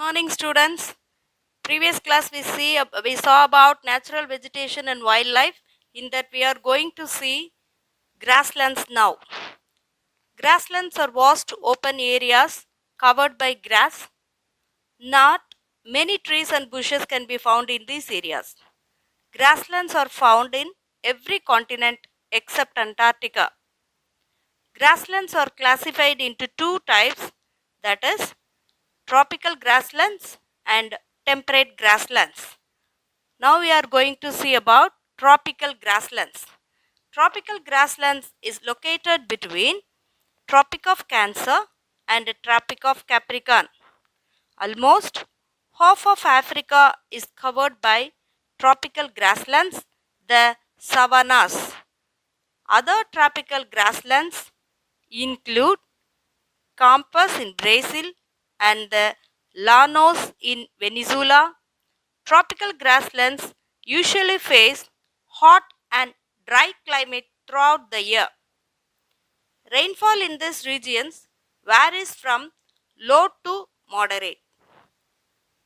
morning, students. Previous class we saw about natural vegetation and wildlife. In that we are going to see grasslands now. Grasslands are vast open areas covered by grass. Not many trees and bushes can be found in these areas. Grasslands are found in every continent except Antarctica. Grasslands are classified into two types, that is tropical grasslands and temperate grasslands. Now we are going to see about tropical grasslands. Tropical grasslands is located between Tropic of Cancer and Tropic of Capricorn. Almost half of Africa is covered by tropical grasslands, the savannas. Other tropical grasslands include Campos in Brazil and the Llanos in Venezuela. Tropical grasslands usually face hot and dry climate throughout the year. Rainfall in these regions varies from low to moderate.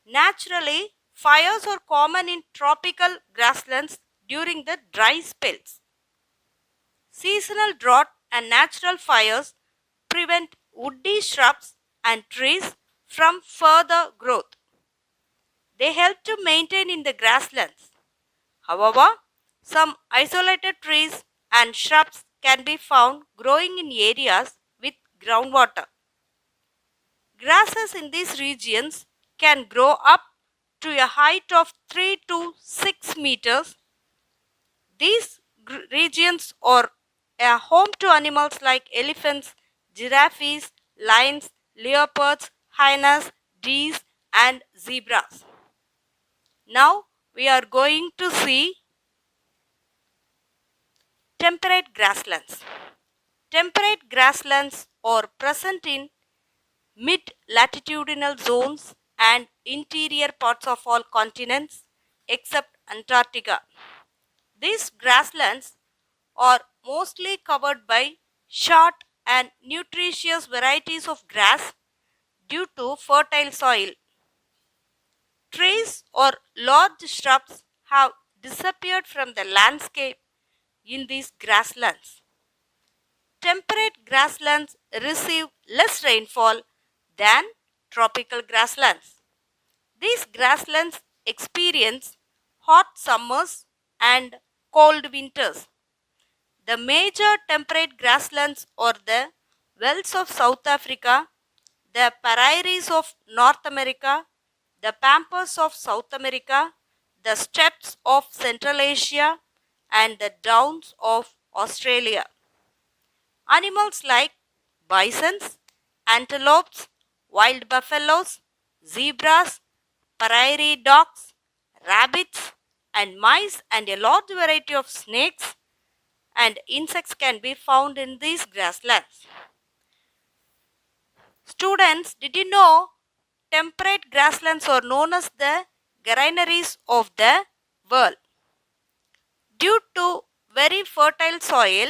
Naturally, fires are common in tropical grasslands during the dry spells. Seasonal drought and natural fires prevent woody shrubs and trees from further growth. They help to maintain in the grasslands. However, some isolated trees and shrubs can be found growing in areas with groundwater. Grasses in these regions can grow up to a height of 3 to 6 meters. These regions are a home to animals like elephants, giraffes, lions, leopards, hyenas, deers, and zebras. Now we are going to see temperate grasslands. Temperate grasslands are present in mid-latitudinal zones and interior parts of all continents except Antarctica. These grasslands are mostly covered by short and nutritious varieties of grass due to fertile soil. Trees or large shrubs have disappeared from the landscape in these grasslands. Temperate grasslands receive less rainfall than tropical grasslands. These grasslands experience hot summers and cold winters. The major temperate grasslands are the Wells of South Africa, the prairies of North America, the pampas of South America, the steppes of Central Asia, and the downs of Australia. Animals like bisons, antelopes, wild buffaloes, zebras, prairie dogs, rabbits, and mice, and a large variety of snakes and insects can be found in these grasslands. Students, did you know temperate grasslands are known as the granaries of the world? Due to very fertile soil,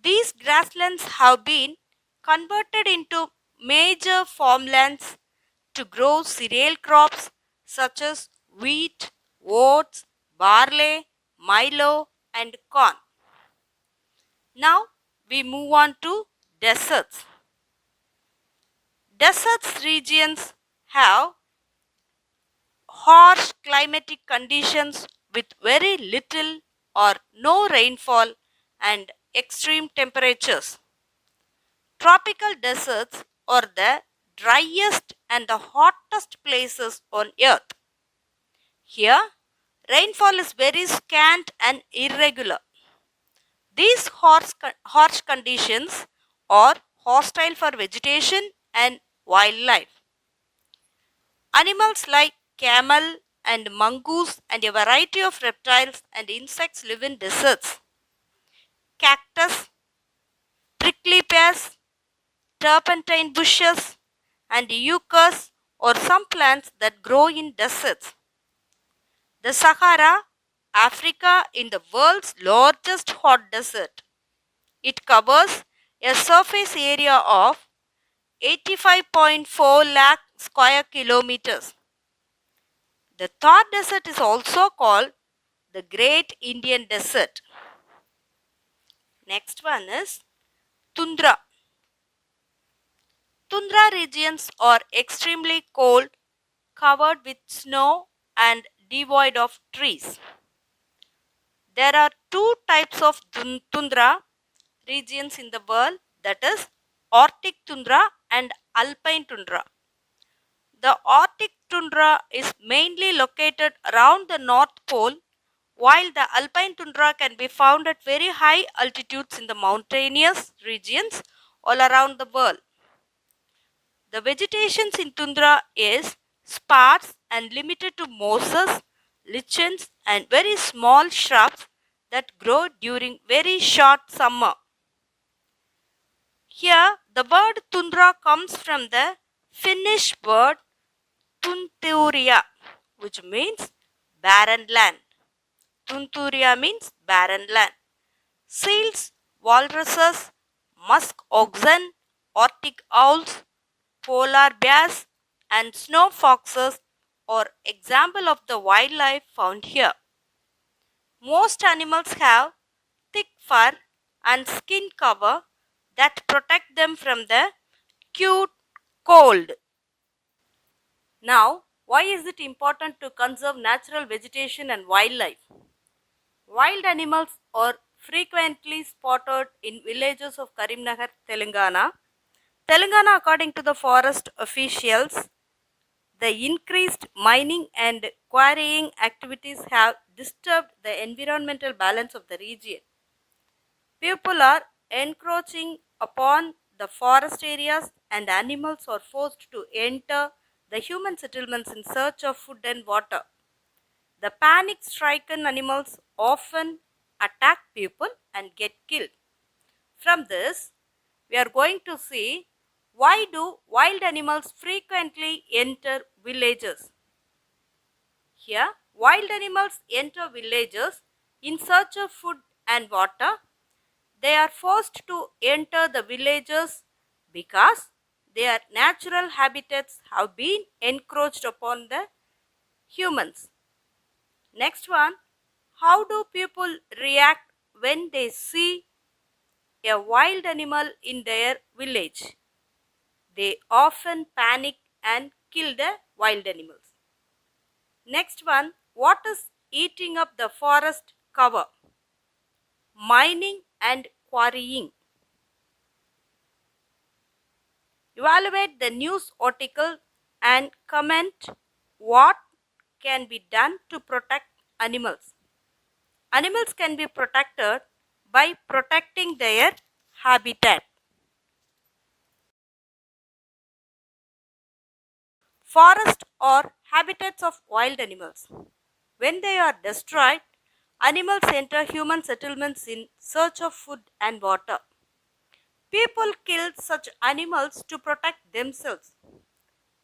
these grasslands have been converted into major farmlands to grow cereal crops such as wheat, oats, barley, milo, and corn. Now we move on to deserts. Deserts regions have harsh climatic conditions with very little or no rainfall and extreme temperatures. Tropical deserts are the driest and the hottest places on earth. Here, rainfall is very scant and irregular. These harsh conditions are hostile for vegetation and wildlife. Animals like camel and mongoose and a variety of reptiles and insects live in deserts. Cactus, prickly pears, turpentine bushes, and yuccas are some plants that grow in deserts. The Sahara, Africa, is the world's largest hot desert. It covers a surface area of 85.4 lakh square kilometers. The Thar Desert is also called the Great Indian Desert. Next one is Tundra. Tundra regions are extremely cold, covered with snow and devoid of trees. There are two types of tundra regions in the world, that is Arctic tundra and alpine tundra. The Arctic tundra is mainly located around the North Pole, while the alpine tundra can be found at very high altitudes in the mountainous regions all around the world. The vegetation in tundra is sparse and limited to mosses, lichens, and very small shrubs that grow during very short summer. Here, the word tundra comes from the Finnish word tunturia, which means barren land. Tunturia means barren land. Seals, walruses, musk oxen, Arctic owls, polar bears, and snow foxes are example of the wildlife found here. Most animals have thick fur and skin cover that protect them from the acute cold. Now, why is it important to conserve natural vegetation and wildlife? Wild animals are frequently spotted in villages of Karimnagar, Telangana. Telangana, according to the forest officials, the increased mining and quarrying activities have disturbed the environmental balance of the region. People are encroaching upon the forest areas and animals are forced to enter the human settlements in search of food and water. The panic stricken animals often attack people and get killed. From this, we are going to see why do wild animals frequently enter villages. Here, wild animals enter villages in search of food and water. They are forced to enter the villages because their natural habitats have been encroached upon the humans. Next one, how do people react when they see a wild animal in their village? They often panic and kill the wild animals. Next one, what is eating up the forest cover? Mining and quarrying. Evaluate the news article and comment what can be done to protect animals. Animals can be protected by protecting their habitat. Forests are habitats of wild animals. When they are destroyed, animals enter human settlements in search of food and water. People kill such animals to protect themselves.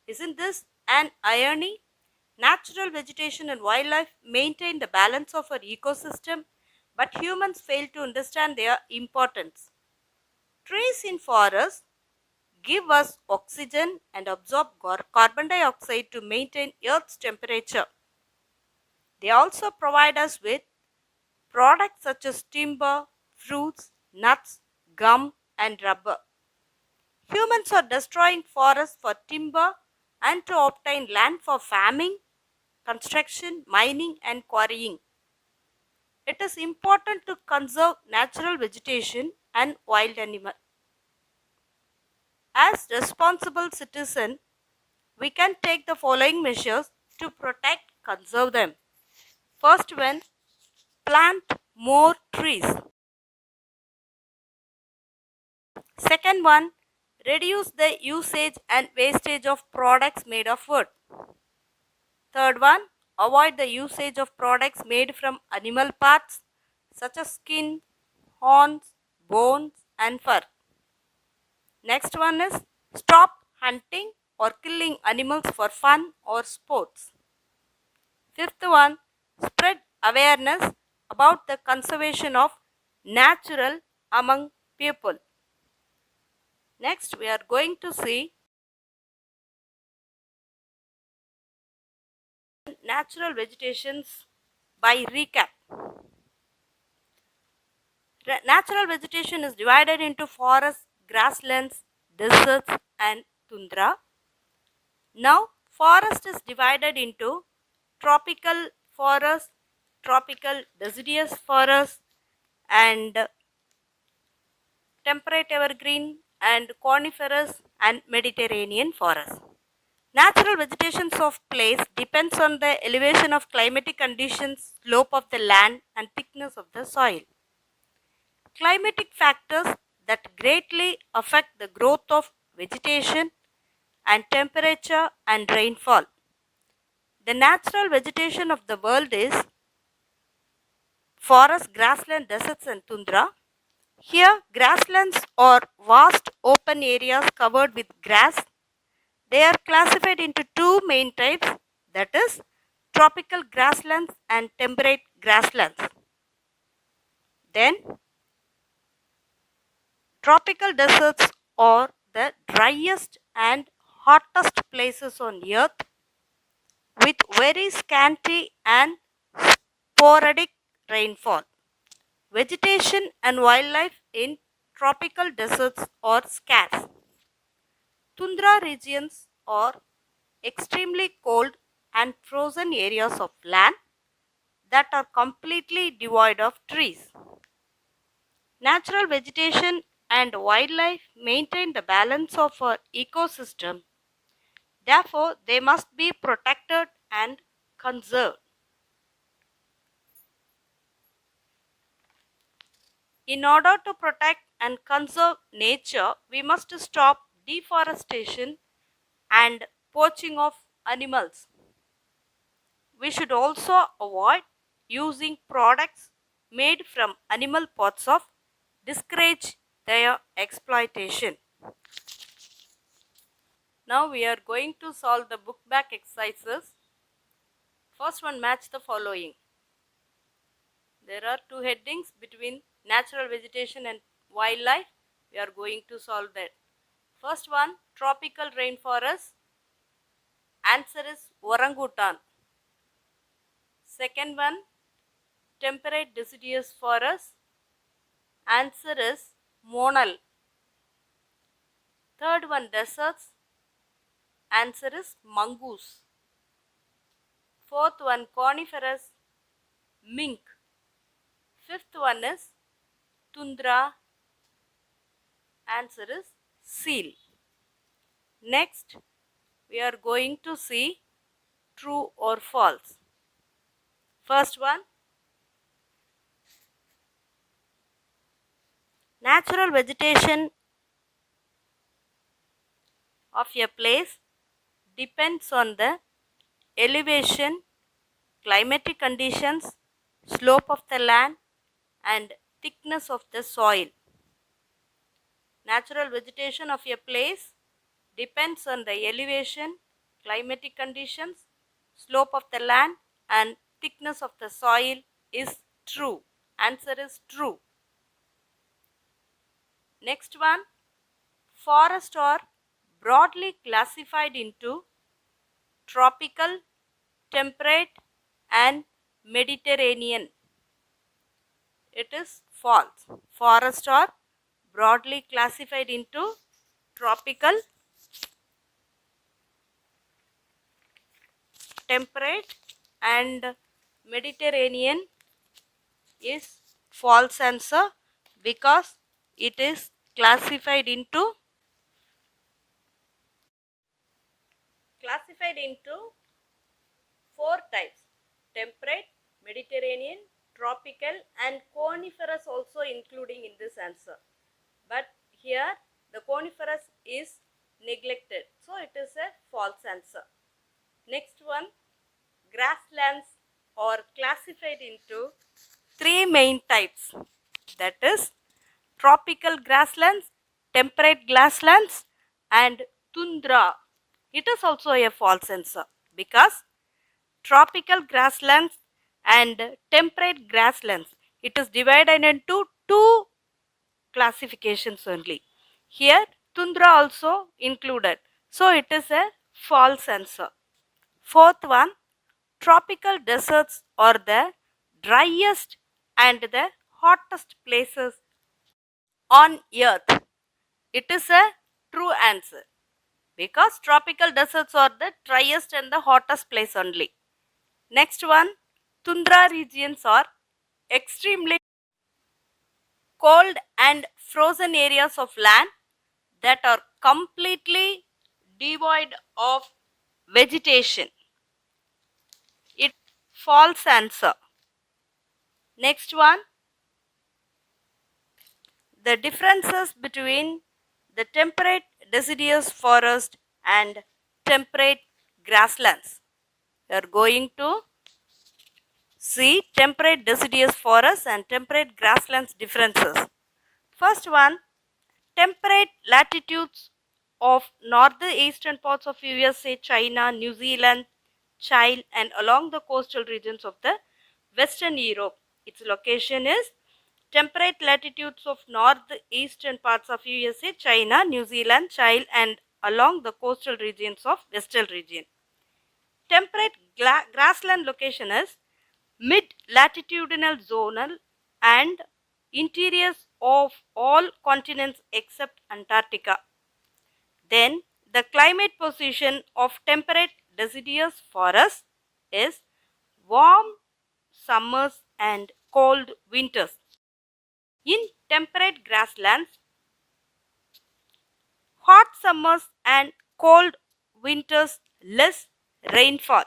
Isn't this an irony? Natural vegetation and wildlife maintain the balance of our ecosystem, but humans fail to understand their importance. Trees in forests give us oxygen and absorb carbon dioxide to maintain Earth's temperature. They also provide us with products such as timber, fruits, nuts, gum, and rubber. Humans are destroying forests for timber and to obtain land for farming, construction, mining, and quarrying. It is important to conserve natural vegetation and wild animals. As responsible citizens, we can take the following measures to protect, conserve them. First one, plant more trees. Second one, reduce the usage and wastage of products made of wood. Third one, avoid the usage of products made from animal parts such as skin, horns, bones, and fur. Next one is stop hunting or killing animals for fun or sports. Fifth one, spread awareness about the conservation of natural among people. Next, we are going to see natural vegetations by recap. Natural vegetation is divided into forests, grasslands, deserts, and tundra. Now, forest is divided into tropical forest, tropical deciduous forest, and temperate evergreen, and coniferous and Mediterranean forest. Natural vegetations of place depends on the elevation of climatic conditions, slope of the land, and thickness of the soil. Climatic factors that greatly affect the growth of vegetation and temperature and rainfall. The natural vegetation of the world is forest, grassland, deserts, and tundra. Here, grasslands are vast open areas covered with grass. They are classified into two main types, that is, tropical grasslands and temperate grasslands. Then, tropical deserts are the driest and hottest places on earth with very scanty and sporadic rainfall. Vegetation and wildlife in tropical deserts are scarce. Tundra regions are extremely cold and frozen areas of land that are completely devoid of trees. Natural vegetation and wildlife maintain the balance of our ecosystem. Therefore, they must be protected and conserved. In order to protect and conserve nature, we must stop deforestation and poaching of animals. We should also avoid using products made from animal parts of discourage their exploitation. Now we are going to solve the book back exercises. First one, match the following. There are two headings between natural vegetation and wildlife. We are going to solve that. First one, tropical rainforest. Answer is orangutan. Second one, temperate deciduous forest. Answer is monal. Third one, deserts. Answer is mongoose. Fourth one, coniferous. Mink. Fifth one is tundra. Answer is seal. Next, we are going to see true or false. First one, natural vegetation of a place depends on the elevation, climatic conditions, slope of the land, and thickness of the soil. Natural vegetation of a place depends on the elevation, climatic conditions, slope of the land, and thickness of the soil is true. Answer is true. Next one, forests are broadly classified into tropical, temperate, and Mediterranean. It is false. Forests are broadly classified into tropical, temperate, and Mediterranean is false answer because it is classified into four types: temperate, Mediterranean, tropical, and coniferous also including in this answer. But here the coniferous is neglected, so it is a false answer. Next one, grasslands are classified into three main types, that is tropical grasslands, temperate grasslands, and tundra. It is also a false answer because tropical grasslands and temperate grasslands, it is divided into two classifications only. Here tundra also included, so it is a false answer. Fourth one, tropical deserts are the driest and the hottest places on earth. It is a true answer because tropical deserts are the driest and the hottest place only. Next one, tundra regions are extremely cold and frozen areas of land that are completely devoid of vegetation. It false answer. Next one, the differences between the temperate deciduous forest and temperate grasslands. We are going to see temperate deciduous forests and temperate grasslands differences. First one, temperate latitudes of northeastern parts of USA, China, New Zealand, Chile, and along the coastal regions of the Western Europe. Its location is temperate latitudes of northeastern parts of USA, China, New Zealand, Chile, and along the coastal regions of Western region. Temperate grassland location is mid-latitudinal zonal and interiors of all continents except Antarctica. Then the climate position of temperate deciduous forests is warm summers and cold winters. In temperate grasslands, hot summers and cold winters, less rainfall.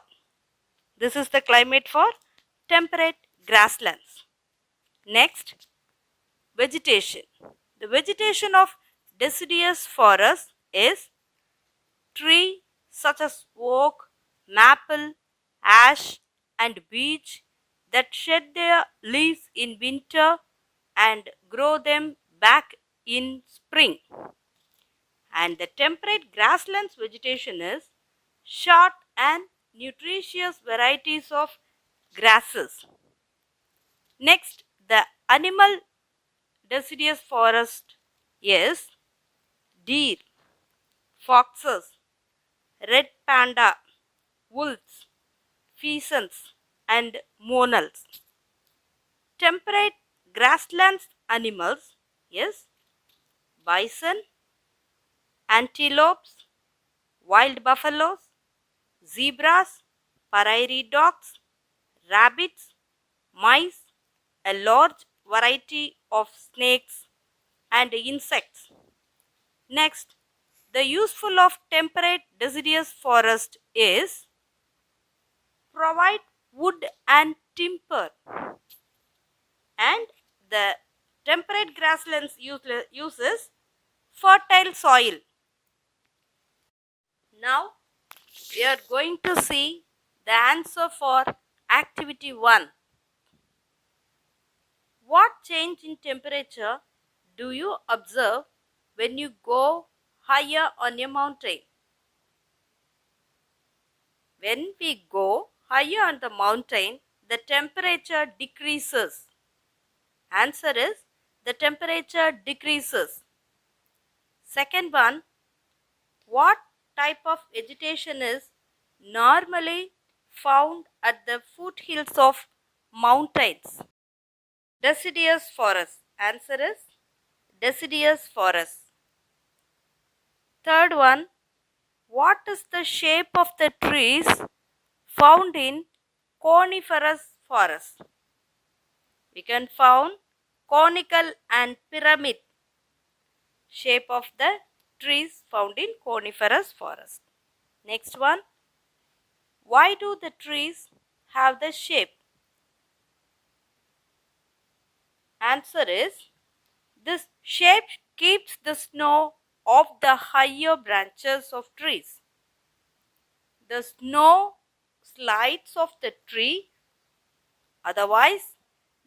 This is the climate for temperate grasslands. Next, vegetation. The vegetation of deciduous forest is tree such as oak, maple, ash and beech that shed their leaves in winter and grow them back in spring. And the temperate grasslands vegetation is short and nutritious varieties of grasses. Next, the animal deciduous forest is deer, foxes, red panda, wolves, pheasants and monals. Temperate grasslands animals is bison, antelopes, wild buffaloes, zebras, prairie dogs, rabbits, mice, a large variety of snakes and insects. Next, the useful of temperate deciduous forest is provide wood and timber, and the temperate grasslands uses fertile soil. Now we are going to see the answer for activity 1. What change in temperature do you observe when you go higher on a mountain? When we go higher on the mountain, the temperature decreases. Answer is the temperature decreases. Second one, what type of vegetation is normally found at the foothills of mountains? Deciduous forest. Answer is deciduous forest. Third one, what is the shape of the trees found in coniferous forest? We can found conical and pyramid shape of the trees found in coniferous forest. Next one, why do the trees have the shape? Answer is this shape keeps the snow off the higher branches of trees. The snow slides off the tree, otherwise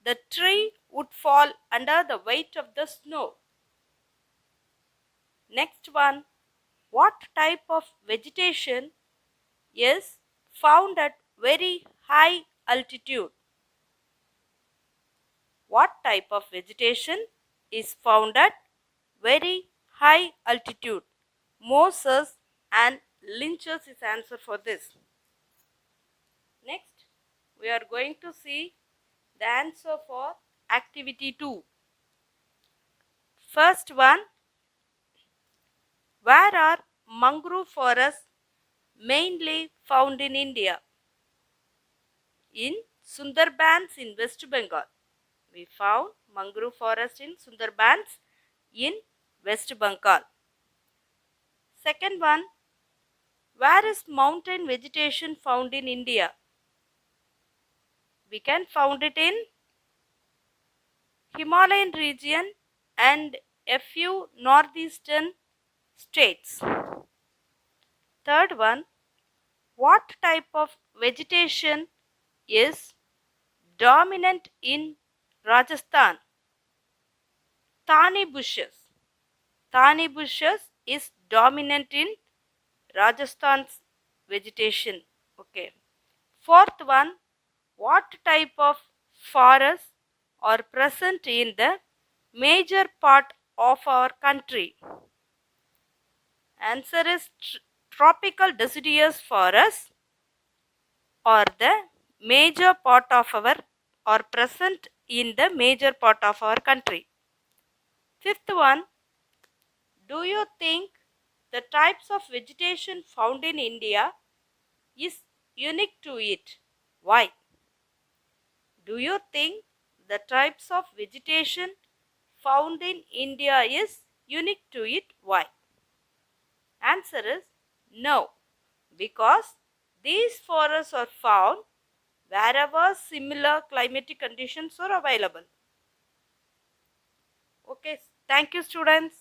the tree would fall under the weight of the snow. Next one, what type of vegetation is found at very high altitude? What type of vegetation is found at very high altitude? Mosses and lynchers is answer for this. Next, we are going to see the answer for activity 2. First one, where are mangrove forests mainly found in India? In Sundarbans in West Bengal. We found mangrove forest in Sundarbans in West Bengal. Second one, where is mountain vegetation found in India? We can find it in Himalayan region and a few northeastern states. Third one, what type of vegetation is dominant in Rajasthan? Thani bushes. Thani bushes is dominant in Rajasthan's vegetation. Okay. Fourth one, what type of forests are present in the major part of our country? Answer is tropical deciduous forests are the major part of our or present in the major part of our country. Fifth one, do you think the types of vegetation found in India is unique to it? Why? Do you think the types of vegetation found in India is unique to it? Why? Answer is no, because these forests are found wherever similar climatic conditions are available. Okay, thank you students.